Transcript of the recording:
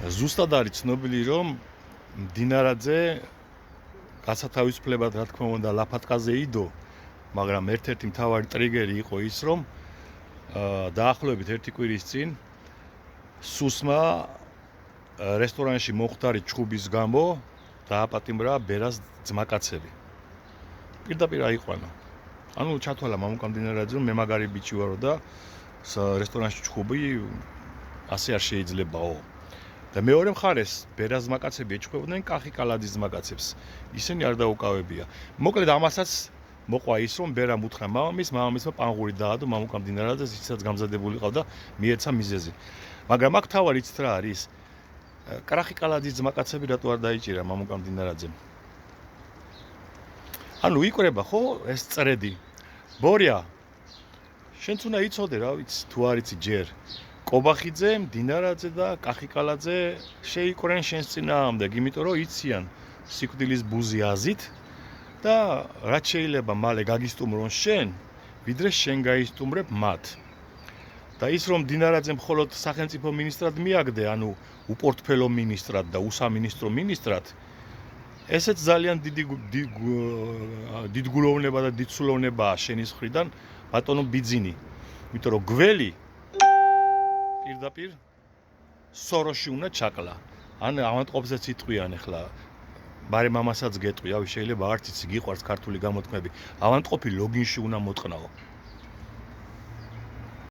ზუსტად არის ცნობილი, რომ მდინარაძე გასათავისუფლებად, რა თქმა უნდა, ლაფატკაზე იდო, მაგრამ ერთ-ერთი მთავარი ტრიგერი იყო ის, რომ დაახლოებით ერთი კვირის წინ სუსმა რესტორანში მომხდარი ჩხუბის გამო დააპატიმრა ბერას ძმაკაცები. პირდაპირ აიყვანა. ანუ ჩათვალა მამუკა მდინარაძე, მე მაგარი ბიჭი ვარო და რესტორანში ჩხუბი ასე არ შეიძლებაო. და მეორე მხარეს ბერას ძმაკაცები ეჩხუბებდნენ კახი კალაძის ძმაკაცებს. ისინი არ დაუკავებია. მოკლედ ამასაც მოყვა ის, რომ ბერამ უთხრა მამამისმა პანღური დაადო მამუკა მდინარაძეს, ისაც გამზადებული ყავდა მიეცა მიზეზი. მაგრამ აქ თავად იცით რა არის? კახი კალაძის ძმაკაცები რატო არ დაიჭირა მამუკა მდინარაძემ? ანუ იკვრება ხო ეს წრედი. ბორია, შენც უნდა იცოდე რა ვიცი, თუ არ იცი ჯერ. კობახიძე, მდინარაძე და კახიკალაძე შეიკვრენ შენს წინააღმდეგ, იმიტომ რომ იციან სიკვდილის ბუზი აზით და რაც შეიძლება მალე გაგისტუმრონ შენ, ვიდრე შენ გაისტუმრებ მათ. და ის რომ მდინარაძე მხოლოდ სახელმწიფო მინისტრად მიაგდე, ანუ უპორტფელო მინისტრად და უსამინისტრო მინისტრად, ესეც ძალიან დიდგულოვნება და დიდსულოვნებაა შენის მხრიდან ბატონო ბიძინი. იმიტომ რომ გველი პირდაპირ სოროში უნდა ჩაკლა. ან ავანტყოფზეც იტყვიან ახლა. მაგრამ ამასაც გეტყვი, ავი შეიძლება არც იცი გიყვარს ქართული გამოთქმები. ავანტყოფი ლოგინში უნდა მოტყნაო.